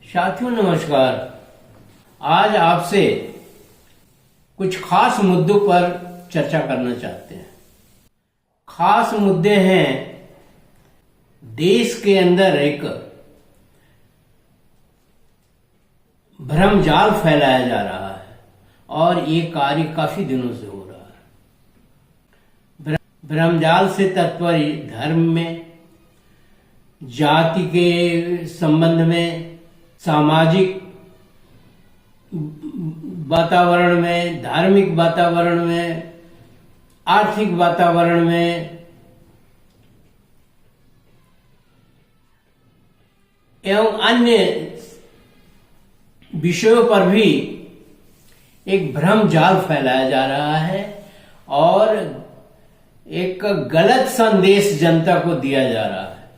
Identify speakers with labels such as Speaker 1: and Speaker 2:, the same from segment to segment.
Speaker 1: साथियों नमस्कार। आज आपसे कुछ खास मुद्दों पर चर्चा करना चाहते हैं। खास मुद्दे हैं, देश के अंदर एक भ्रमजाल फैलाया जा रहा है और ये कार्य काफी दिनों से हो रहा है। भ्रमजाल से तात्पर्य धर्म में, जाति के संबंध में, सामाजिक वातावरण में, धार्मिक वातावरण में, आर्थिक वातावरण में एवं अन्य विषयों पर भी एक भ्रम जाल फैलाया जा रहा है और एक गलत संदेश जनता को दिया जा रहा है।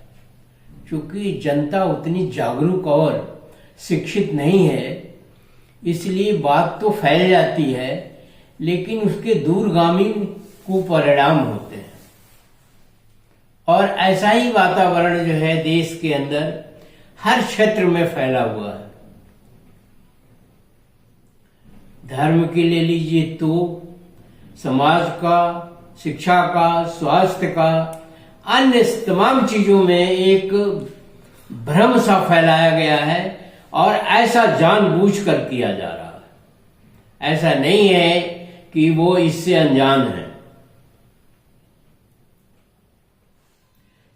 Speaker 1: क्योंकि जनता उतनी जागरूक और शिक्षित नहीं है, इसलिए बात तो फैल जाती है लेकिन उसके दूरगामी कुपरिणाम होते हैं। और ऐसा ही वातावरण जो है देश के अंदर हर क्षेत्र में फैला हुआ है। धर्म के ले लीजिए तो समाज का, शिक्षा का, स्वास्थ्य का, अन्य तमाम चीजों में एक भ्रम सा फैलाया गया है और ऐसा जानबूझकर किया जा रहा है। ऐसा नहीं है कि वो इससे अनजान है।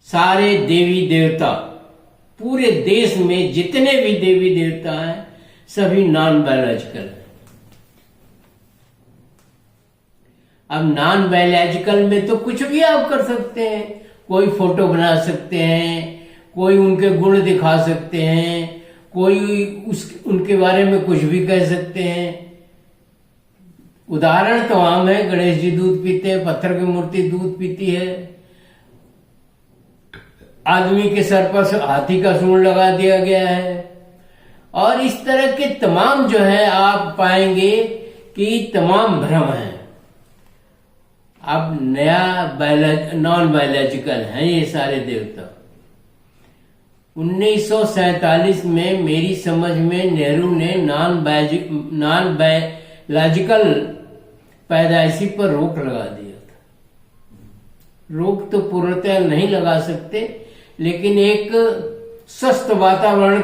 Speaker 1: सारे देवी देवता, पूरे देश में जितने भी देवी देवता हैं सभी नॉन बायोलॉजिकल हैं। अब नॉन बायोलॉजिकल में तो कुछ भी आप कर सकते हैं। कोई फोटो बना सकते हैं, कोई उनके गुण दिखा सकते हैं, कोई उनके बारे में कुछ भी कह सकते हैं। उदाहरण तो आम है, गणेश जी दूध पीते हैं, पत्थर की मूर्ति दूध पीती है, आदमी के सर पर हाथी का सूंड लगा दिया गया है। और इस तरह के तमाम जो है आप पाएंगे कि तमाम भ्रम है। अब नया नॉन बायोलॉजिकल हैं ये सारे देवता। 1947 में मेरी समझ में नेहरू ने नॉन बायोलॉजिकल पैदाइशी पर रोक लगा दिया था। रोक तो पूर्णतः नहीं लगा सकते, लेकिन एक स्वस्थ वातावरण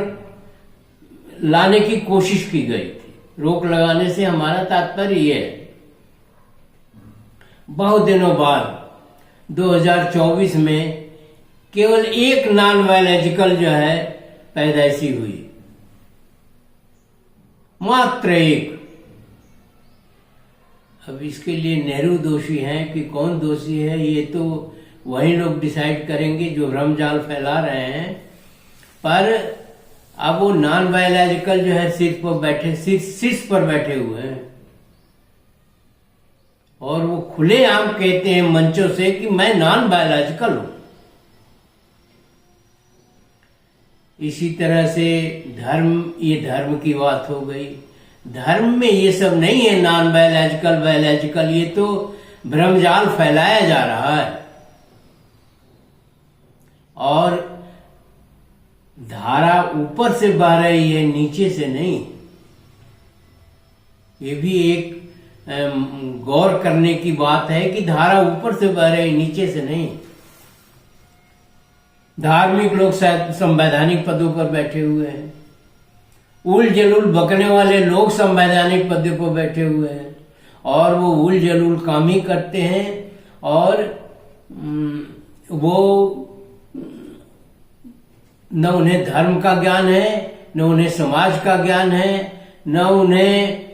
Speaker 1: लाने की कोशिश की गई थी। रोक लगाने से हमारा तात्पर्य यह है, बहुत दिनों बाद 2024 में केवल एक नॉन बायोलॉजिकल जो है पैदाइशी हुई, मात्र एक। अब इसके लिए नेहरू दोषी हैं कि कौन दोषी है, ये तो वही लोग डिसाइड करेंगे जो भ्रमजाल फैला रहे हैं। पर अब वो नॉन बायोलॉजिकल जो है शीर्ष पर बैठे हुए हैं और वो खुलेआम कहते हैं मंचों से कि मैं नॉन बायोलॉजिकल हूं। इसी तरह से ये धर्म की बात हो गई। धर्म में ये सब नहीं है नॉन बायोलॉजिकल बायोलॉजिकल, ये तो भ्रमजाल फैलाया जा रहा है। और धारा ऊपर से बह रही है, नीचे से नहीं। ये भी एक गौर करने की बात है कि धारा ऊपर से बह रही, नीचे से नहीं। धार्मिक लोग शायद संवैधानिक पदों पर बैठे हुए हैं, उल जलूल बकने वाले लोग संवैधानिक पदों पर बैठे हुए हैं और वो उल जलूल काम ही करते हैं। और वो न उन्हें धर्म का ज्ञान है, न उन्हें समाज का ज्ञान है, न उन्हें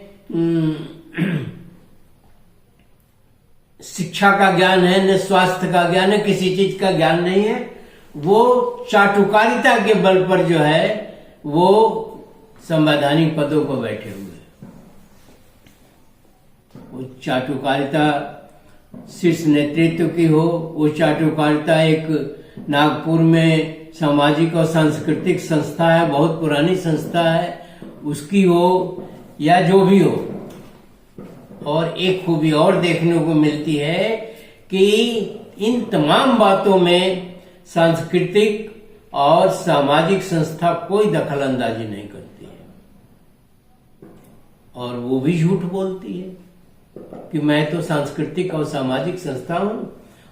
Speaker 1: शिक्षा का ज्ञान है, न स्वास्थ्य का ज्ञान है, किसी चीज का ज्ञान नहीं है। वो चाटुकारिता के बल पर जो है वो संवैधानिक पदों पर बैठे हुए हैं। वो चाटुकारिता शीर्ष नेतृत्व की हो, वो चाटुकारिता एक नागपुर में सामाजिक और सांस्कृतिक संस्था है, बहुत पुरानी संस्था है, उसकी हो या जो भी हो। और एक खूबी और देखने को मिलती है कि इन तमाम बातों में सांस्कृतिक और सामाजिक संस्था कोई दखल अंदाजी नहीं करती है, और वो भी झूठ बोलती है कि मैं तो सांस्कृतिक और सामाजिक संस्था हूं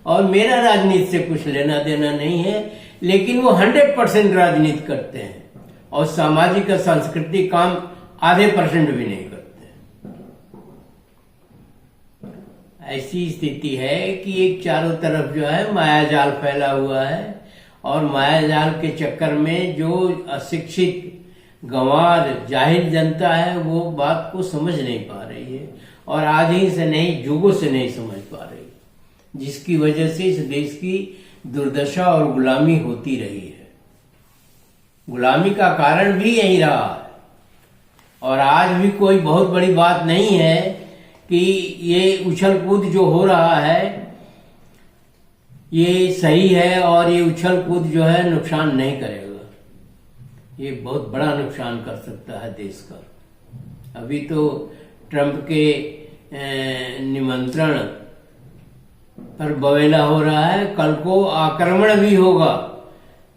Speaker 1: और मेरा राजनीति से कुछ लेना देना नहीं है, लेकिन वो 100% राजनीति करते हैं और सामाजिक और सांस्कृतिक काम आधे % भी नहीं करते। ऐसी स्थिति है कि एक चारों तरफ जो है मायाजाल फैला हुआ है, और मायाजाल के चक्कर में जो अशिक्षित गंवार जाहिल जनता है वो बात को समझ नहीं पा रही है, और आज ही से नहीं जुगों से नहीं समझ पा रही, जिसकी वजह से इस देश की दुर्दशा और गुलामी होती रही है। गुलामी का कारण भी यही रहा है, और आज भी कोई बहुत बड़ी बात नहीं है कि ये उछल कूद जो हो रहा है ये सही है, और ये उछल कूद जो है नुकसान नहीं करेगा। ये बहुत बड़ा नुकसान कर सकता है देश का। अभी तो ट्रंप के निमंत्रण पर बवेला हो रहा है, कल को आक्रमण भी होगा।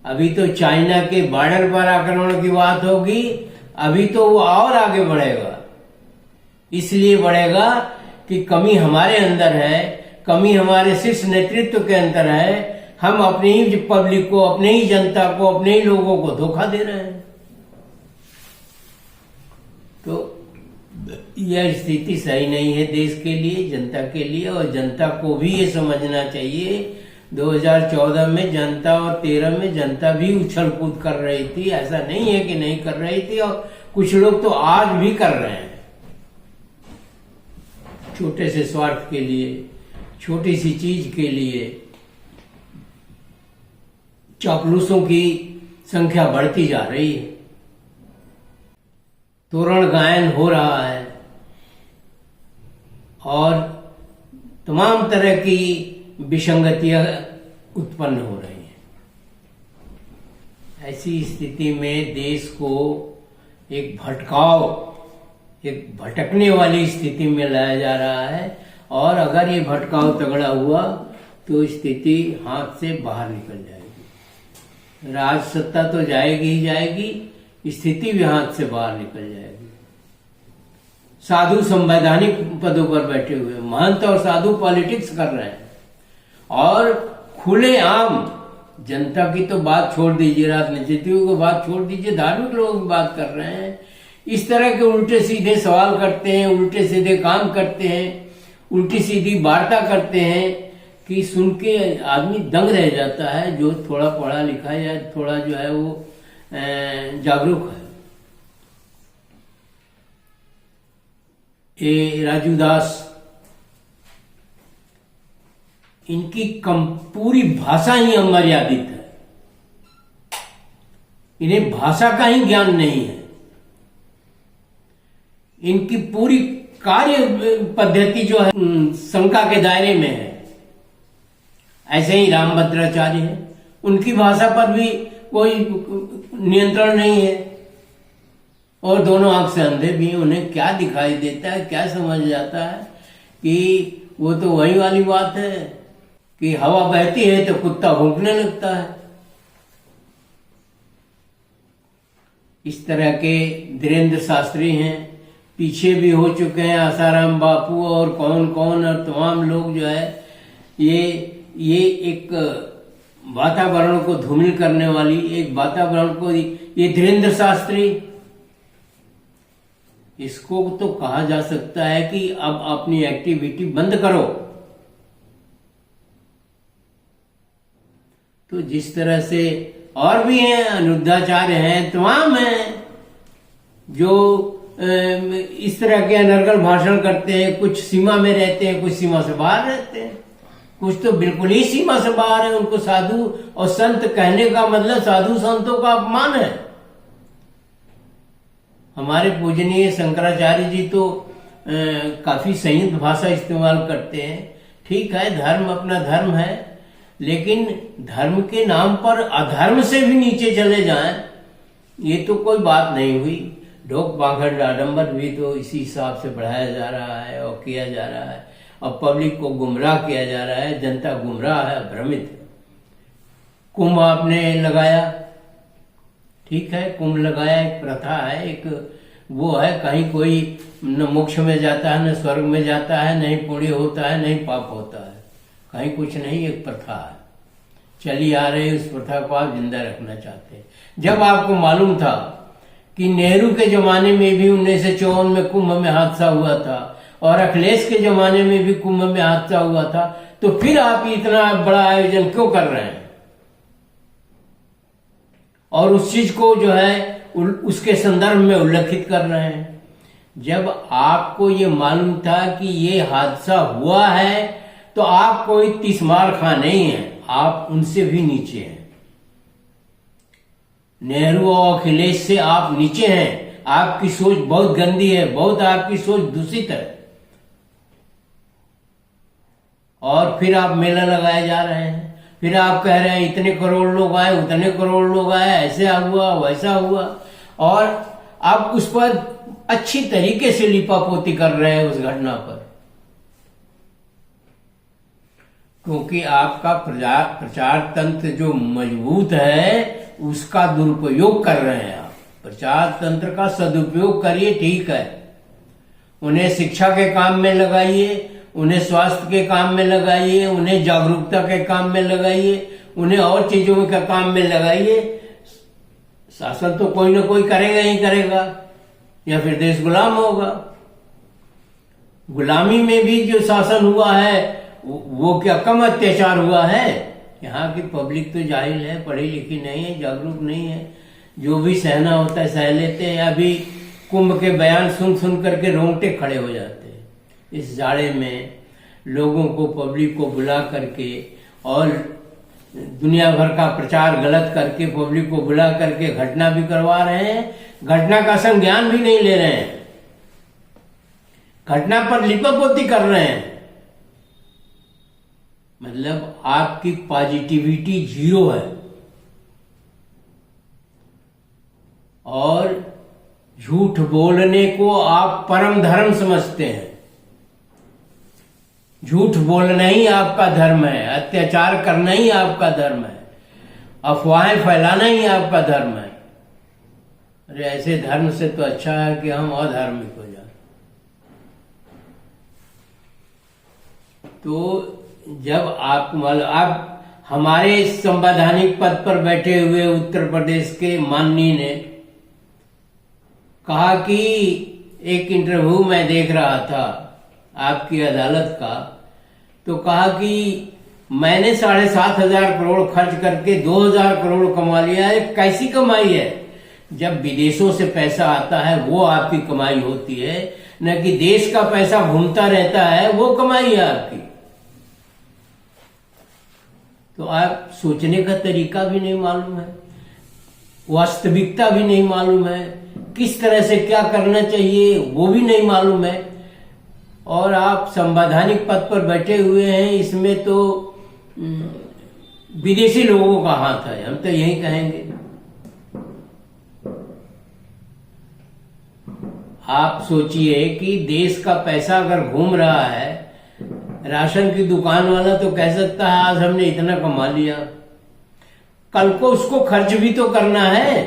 Speaker 1: अभी तो चाइना के बॉर्डर पर आक्रमण की बात होगी, अभी तो वो और आगे बढ़ेगा। इसलिए बढ़ेगा कि कमी हमारे अंदर है, कमी हमारे शीर्ष नेतृत्व के अंदर है। हम अपनी ही पब्लिक को, अपने ही जनता को, अपने ही लोगों को धोखा दे रहे हैं। तो यह स्थिति सही नहीं है देश के लिए, जनता के लिए, और जनता को भी ये समझना चाहिए 2014 में जनता और 13 में जनता भी उछल कूद कर रही थी। ऐसा नहीं है कि नहीं कर रही थी, और कुछ लोग तो आज भी कर रहे हैं, छोटे से स्वार्थ के लिए, छोटी सी चीज के लिए। चापलूसों की संख्या बढ़ती जा रही है, तोरण गायन हो रहा है, और तमाम तरह की विसंगतियां उत्पन्न हो रही हैं। ऐसी स्थिति में देश को एक भटकने वाली स्थिति में लाया जा रहा है, और अगर ये भटकाव तगड़ा हुआ तो स्थिति हाथ से बाहर निकल जाएगी। राज सत्ता तो जाएगी ही जाएगी, स्थिति भी हाथ से बाहर निकल जाएगी। साधु संवैधानिक पदों पर बैठे हुए महंत और साधु पॉलिटिक्स कर रहे हैं, और खुलेआम जनता की तो बात छोड़ दीजिए, राजनीतिज्ञों की बात छोड़ दीजिए, धार्मिक लोगों की बात कर रहे हैं। इस तरह के उल्टे सीधे सवाल करते हैं, उल्टे सीधे काम करते हैं, उल्टी सीधी वार्ता करते हैं कि सुन के आदमी दंग रह जाता है, जो थोड़ा पढ़ा लिखा है या थोड़ा जो है वो जागरूक है। ये राजू दास, इनकी पूरी भाषा ही अमर्यादित है, इन्हें भाषा का ही ज्ञान नहीं है। इनकी पूरी कार्य पद्धति जो है शंका के दायरे में है। ऐसे ही रामभद्राचार्य है, उनकी भाषा पर भी कोई नियंत्रण नहीं है, और दोनों आंख से अंधे भी। उन्हें क्या दिखाई देता है, क्या समझ जाता है कि वो तो वही वाली बात है कि हवा बहती है तो कुत्ता भौंकने लगता है। इस तरह के धीरेन्द्र शास्त्री हैं, पीछे भी हो चुके हैं आसाराम बापू और कौन कौन, और तमाम लोग जो है ये एक वातावरण को धूमिल करने वाली, एक वातावरण को, ये धीरेन्द्र शास्त्री, इसको तो कहा जा सकता है कि अब अपनी एक्टिविटी बंद करो। तो जिस तरह से और भी हैं, अनुद्धाचार्य हैं, तमाम हैं जो इस तरह के अनर्गल भाषण करते हैं। कुछ सीमा में रहते हैं, कुछ सीमा से बाहर रहते हैं, कुछ तो बिल्कुल ही सीमा से बाहर है। उनको साधु और संत कहने का मतलब साधु संतों का अपमान है। हमारे पूजनीय शंकराचार्य जी तो काफी संयुक्त भाषा इस्तेमाल करते हैं। ठीक है, धर्म अपना धर्म है, लेकिन धर्म के नाम पर अधर्म से भी नीचे चले जाएं, ये तो कोई बात नहीं हुई। ढोक पाखंड आडंबर भी तो इसी हिसाब से बढ़ाया जा रहा है और किया जा रहा है, और पब्लिक को गुमराह किया जा रहा है। जनता गुमराह है, भ्रमित है। कुंभ आपने लगाया, ठीक है, कुंभ लगाया एक प्रथा है, एक वो है, कहीं कोई न मोक्ष में जाता है, न स्वर्ग में जाता है, नहीं पुण्य होता है, नहीं पाप होता है, कहीं कुछ नहीं, एक प्रथा है चली आ रही, उस प्रथा को आप जिंदा रखना चाहते हैं। जब आपको मालूम था कि नेहरू के जमाने में भी 1954 में कुंभ में हादसा हुआ था और अखिलेश के जमाने में भी कुंभ में हादसा हुआ था, तो फिर आप इतना बड़ा आयोजन क्यों कर रहे हैं और उस चीज को जो है उसके संदर्भ में उल्लेखित कर रहे हैं? जब आपको ये मालूम था कि ये हादसा हुआ है तो आप कोई तिस्मार खां नहीं है, आप उनसे भी नीचे हैं। नेहरू और अखिलेश से आप नीचे हैं, आपकी सोच बहुत गंदी है, बहुत आपकी सोच दूषित है, और फिर आप मेला लगाए जा रहे हैं, फिर आप कह रहे हैं इतने करोड़ लोग आए, उतने करोड़ लोग आए, ऐसा हुआ वैसा हुआ, और आप उस पर अच्छी तरीके से लिपापोती कर रहे हैं उस घटना पर, क्योंकि आपका प्रचार तंत्र जो मजबूत है उसका दुरुपयोग कर रहे हैं आप। प्रचार तंत्र का सदुपयोग करिए, ठीक है, उन्हें शिक्षा के काम में लगाइए, उन्हें स्वास्थ्य के काम में लगाइए, उन्हें जागरूकता के काम में लगाइए, उन्हें और चीजों के काम में लगाइए। शासन तो कोई ना कोई करेगा ही करेगा, या फिर देश गुलाम होगा। गुलामी में भी जो शासन हुआ है वो क्या कम अत्याचार हुआ है? यहाँ की पब्लिक तो जाहिल है, पढ़ी लिखी नहीं है, जागरूक नहीं है, जो भी सहना होता है सह लेते हैं। अभी कुंभ के बयान सुन सुन करके रोंगटे खड़े हो जाते हैं। इस जाड़े में लोगों को, पब्लिक को बुला करके और दुनिया भर का प्रचार गलत करके पब्लिक को बुला करके घटना भी करवा रहे हैं, घटना का संज्ञान भी नहीं ले रहे हैं, घटना पर लिपापोती कर रहे हैं। मतलब आपकी पॉजिटिविटी 0 है, और झूठ बोलने को आप परम धर्म समझते हैं। झूठ बोलना ही आपका धर्म है, अत्याचार करना ही आपका धर्म है, अफवाहें फैलाना ही आपका धर्म है। अरे ऐसे धर्म से तो अच्छा है कि हम अधार्मिक हो जाए। तो जब आप हमारे संवैधानिक पद पर बैठे हुए उत्तर प्रदेश के माननीय ने कहा कि एक इंटरव्यू मैं देख रहा था आपकी अदालत का, तो कहा कि मैंने 7,500 करोड़ खर्च करके 2,000 करोड़ कमा लिया है। कैसी कमाई है? जब विदेशों से पैसा आता है वो आपकी कमाई होती है, न कि देश का पैसा घूमता रहता है वो कमाई है आपकी। तो आप सोचने का तरीका भी नहीं मालूम है, वास्तविकता भी नहीं मालूम है, किस तरह से क्या करना चाहिए वो भी नहीं मालूम है, और आप संवैधानिक पद पर बैठे हुए हैं। इसमें तो विदेशी लोगों का हाथ है, हम तो यही कहेंगे। आप सोचिए कि देश का पैसा अगर घूम रहा है, राशन की दुकान वाला तो कह सकता है आज हमने इतना कमा लिया, कल को उसको खर्च भी तो करना है।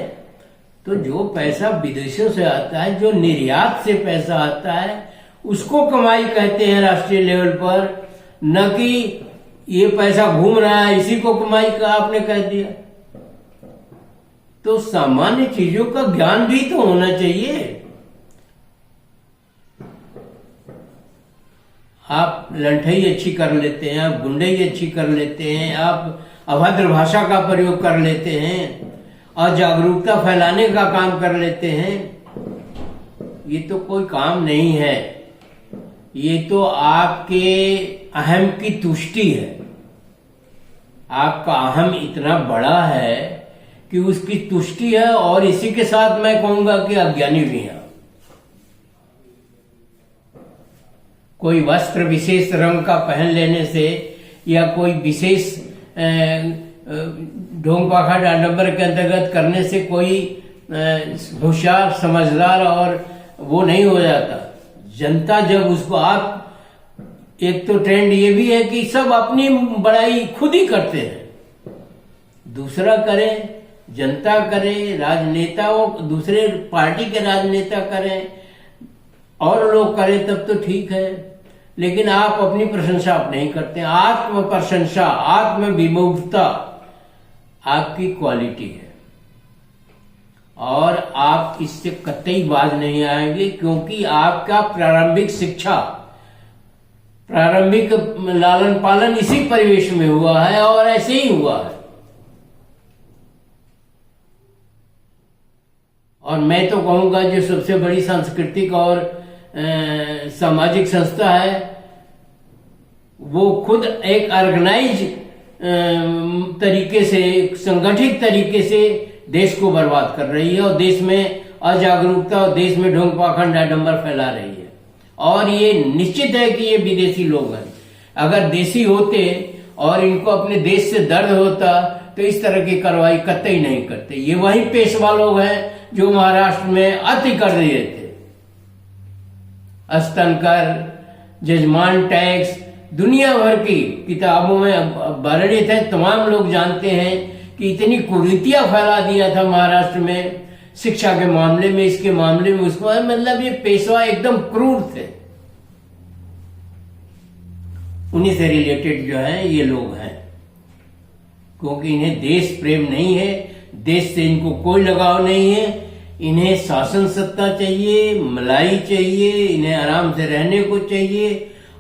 Speaker 1: तो जो पैसा विदेशों से आता है, जो निर्यात से पैसा आता है, उसको कमाई कहते हैं राष्ट्रीय लेवल पर, न कि ये पैसा घूम रहा है इसी को कमाई का आपने कह दिया। तो सामान्य चीजों का ज्ञान भी तो होना चाहिए। आप लंठई अच्छी कर लेते हैं, आप गुंडई अच्छी कर लेते हैं, आप अभद्र भाषा का प्रयोग कर लेते हैं, और जागरूकता फैलाने का काम कर लेते हैं। ये तो कोई काम नहीं है, ये तो आपके अहम की तुष्टि है। आपका अहम इतना बड़ा है कि उसकी तुष्टि है, और इसी के साथ मैं कहूंगा कि अज्ञानी भी हैं। कोई वस्त्र विशेष रंग का पहन लेने से या कोई विशेष ढोंग पाखा डांडंबर के अंतर्गत करने से कोई होशियार, समझदार और वो नहीं हो जाता। जनता जब उसको, आप एक तो ट्रेंड ये भी है कि सब अपनी बड़ाई खुद ही करते हैं, दूसरा करें जनता करे, राजनेताओं, दूसरे पार्टी के राजनेता करें और लोग करें तब तो ठीक है, लेकिन आप अपनी प्रशंसा आप नहीं करते। आत्म प्रशंसा, आत्म विमुखता आपकी क्वालिटी है और आप इससे कतई बाज नहीं आएंगे, क्योंकि आपका प्रारंभिक शिक्षा, प्रारंभिक लालन पालन इसी परिवेश में हुआ है और ऐसे ही हुआ है। और मैं तो कहूंगा जो सबसे बड़ी सांस्कृतिक और सामाजिक संस्था है वो खुद एक ऑर्गेनाइज तरीके से, संगठित तरीके से देश को बर्बाद कर रही है और देश में अजागरूकता और देश में ढोंग पाखंड आडंबर फैला रही है। और ये निश्चित है कि ये विदेशी लोग हैं। अगर देशी होते और इनको अपने देश से दर्द होता तो इस तरह की कार्रवाई कतई नहीं करते। ये वही पेशवा लोग हैं जो महाराष्ट्र में अति कर रहे थे, स्तन कर, जजमान टैक्स, दुनिया भर की किताबों में वर्णित है। तमाम लोग जानते हैं कि इतनी कुरीतियां फैला दिया था महाराष्ट्र में, शिक्षा के मामले में, इसके मामले में, उसको, मतलब ये पेशवा एकदम क्रूर थे। उन्हीं से रिलेटेड जो है ये लोग हैं, क्योंकि इन्हें देश प्रेम नहीं है, देश से इनको कोई लगाव नहीं है। इन्हें शासन सत्ता चाहिए, मलाई चाहिए, इन्हें आराम से रहने को चाहिए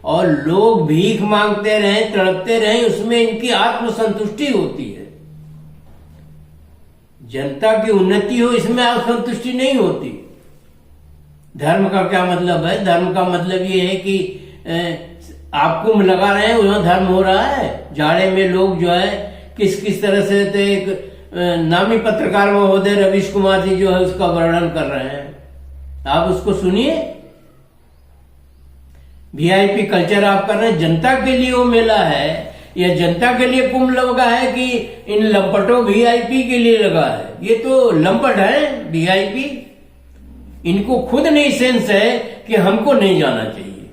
Speaker 1: और लोग भीख मांगते रहें, तड़पते रहें, उसमें इनकी आत्मसंतुष्टि होती है। जनता की उन्नति हो, इसमें असंतुष्टि नहीं होती। धर्म का क्या मतलब है? धर्म का मतलब ये है कि आप कुंभ लगा रहे हैं, वहां धर्म हो रहा है। जाड़े में लोग जो है किस किस तरह से, तो एक नामी पत्रकार महोदय रवीश कुमार जी जो है उसका वर्णन कर रहे हैं, आप उसको सुनिए। वीआईपी कल्चर आप कर रहे हैं, जनता के लिए वो मेला है या जनता के लिए कुंभ लगा है कि इन लंपटों वीआईपी के लिए लगा है? ये तो लंपट है वीआईपी, इनको खुद नहीं सेंस है कि हमको नहीं जाना चाहिए।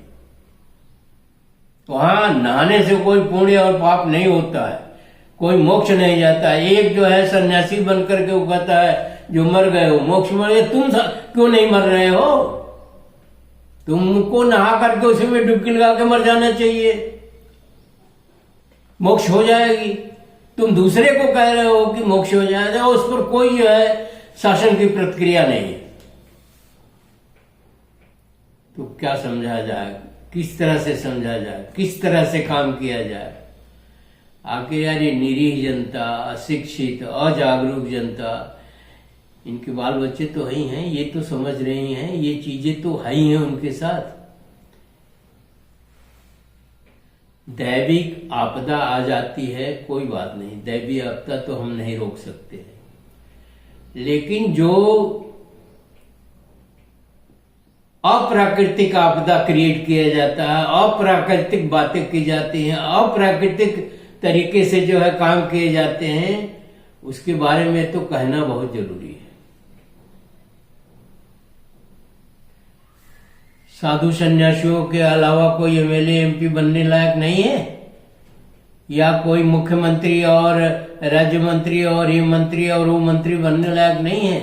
Speaker 1: वहां नहाने से कोई पुण्य और पाप नहीं होता है, कोई मोक्ष नहीं जाता है। एक जो है सन्यासी बन करके वो कहता है जो मर गए हो मोक्ष मर गए, तुम क्यों नहीं मर रहे हो? तुमको नहा करके उसी में डुबकी लगा के मर जाना चाहिए, मोक्ष हो जाएगी। तुम दूसरे को कह रहे हो कि मोक्ष हो जाएगा, उस पर कोई जो है शासन की प्रतिक्रिया नहीं है। तो क्या समझा जाए, किस तरह से समझा जाए, किस तरह से काम किया जाए? आखिर यार ये निरीह जनता, अशिक्षित, अजागरूक जनता, इनके बाल बच्चे तो ही हैं, ये तो समझ रही हैं, ये चीजें तो है ही हैं उनके साथ। दैविक आपदा आ जाती है, कोई बात नहीं, दैविक आपदा तो हम नहीं रोक सकते हैं, लेकिन जो अप्राकृतिक आपदा क्रिएट किया जाता है, अप्राकृतिक बातें की जाती हैं, अप्राकृतिक तरीके से जो है काम किए जाते हैं, उसके बारे में तो कहना बहुत जरूरी है। साधु सन्यासियों के अलावा कोई एमएलए एमपी बनने लायक नहीं है, या कोई मुख्यमंत्री और राज्य मंत्री और ये मंत्री और वो मंत्री बनने लायक नहीं है।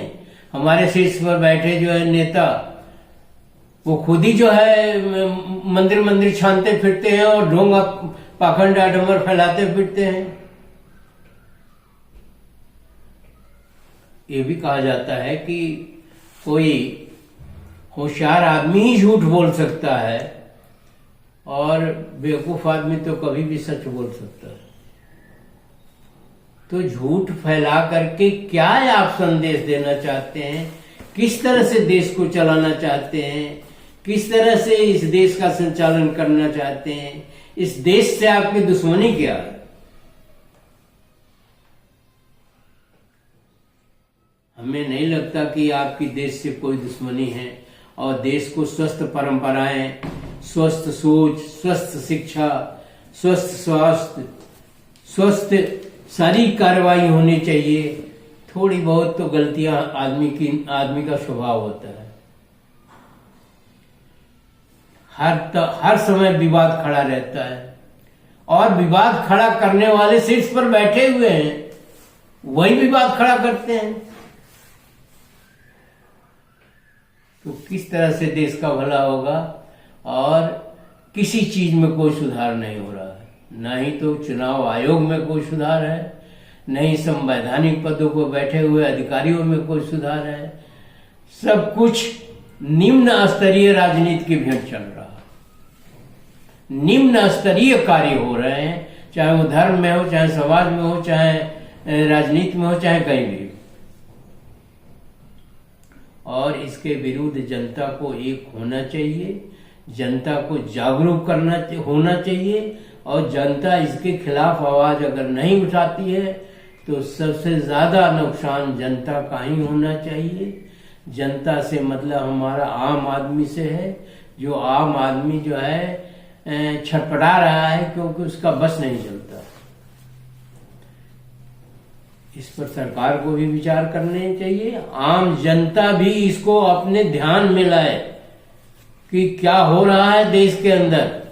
Speaker 1: हमारे शीर्ष पर बैठे जो है नेता, वो खुद ही जो है मंदिर मंदिर छानते फिरते हैं और ढोंग पाखंड आडंबर फैलाते फिरते हैं। ये भी कहा जाता है कि कोई होशियार आदमी ही झूठ बोल सकता है और बेवकूफ आदमी तो कभी भी सच बोल सकता है। तो झूठ फैला करके क्या आप संदेश देना चाहते हैं, किस तरह से देश को चलाना चाहते हैं, किस तरह से इस देश का संचालन करना चाहते हैं, इस देश से आपकी दुश्मनी क्या है? हमें नहीं लगता कि आपकी देश से कोई दुश्मनी है, और देश को स्वस्थ परंपराएं, स्वस्थ सोच, स्वस्थ शिक्षा, स्वस्थ स्वास्थ्य, स्वस्थ सारी कार्रवाई होनी चाहिए। थोड़ी बहुत तो गलतियां आदमी का स्वभाव होता है। हर समय विवाद खड़ा रहता है और विवाद खड़ा करने वाले शीर्ष पर बैठे हुए हैं। वही विवाद खड़ा करते हैं। तो किस तरह से देश का भला होगा? और किसी चीज में कोई सुधार नहीं हो रहा है, ना ही तो चुनाव आयोग में कोई सुधार है, नहीं संवैधानिक पदों पर बैठे हुए अधिकारियों में कोई सुधार है। सब कुछ निम्न स्तरीय राजनीति की भेंट चल रहा है। निम्न स्तरीय कार्य हो रहे हैं, चाहे वो धर्म में हो, चाहे समाज में हो, चाहे राजनीति में हो, चाहे कहीं भी। और इसके विरुद्ध जनता को एक होना चाहिए, जनता को जागरूक होना चाहिए। और जनता इसके खिलाफ आवाज अगर नहीं उठाती है तो सबसे ज्यादा नुकसान जनता का ही होना चाहिए। जनता से मतलब हमारा आम आदमी से है, जो आम आदमी जो है छटपटा रहा है क्योंकि उसका बस नहीं चलता। इस पर सरकार को भी विचार करने चाहिए, आम जनता भी इसको अपने ध्यान में लाए कि क्या हो रहा है देश के अंदर।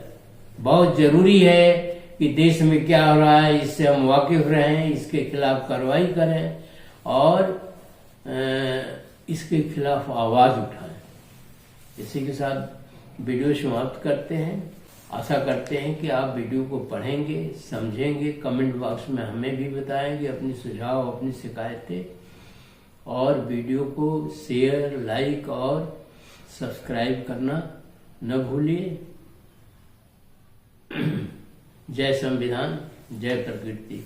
Speaker 1: बहुत जरूरी है कि देश में क्या हो रहा है इससे हम वाकिफ रहें, इसके खिलाफ कार्रवाई करें और इसके खिलाफ आवाज उठाएं। इसी के साथ वीडियो समाप्त करते हैं। आशा करते हैं कि आप वीडियो को पढ़ेंगे, समझेंगे, कमेंट बॉक्स में हमें भी बताएंगे अपनी सुझाव, अपनी शिकायतें। और वीडियो को शेयर, लाइक और सब्सक्राइब करना न भूलिए। जय संविधान, जय प्रकृति।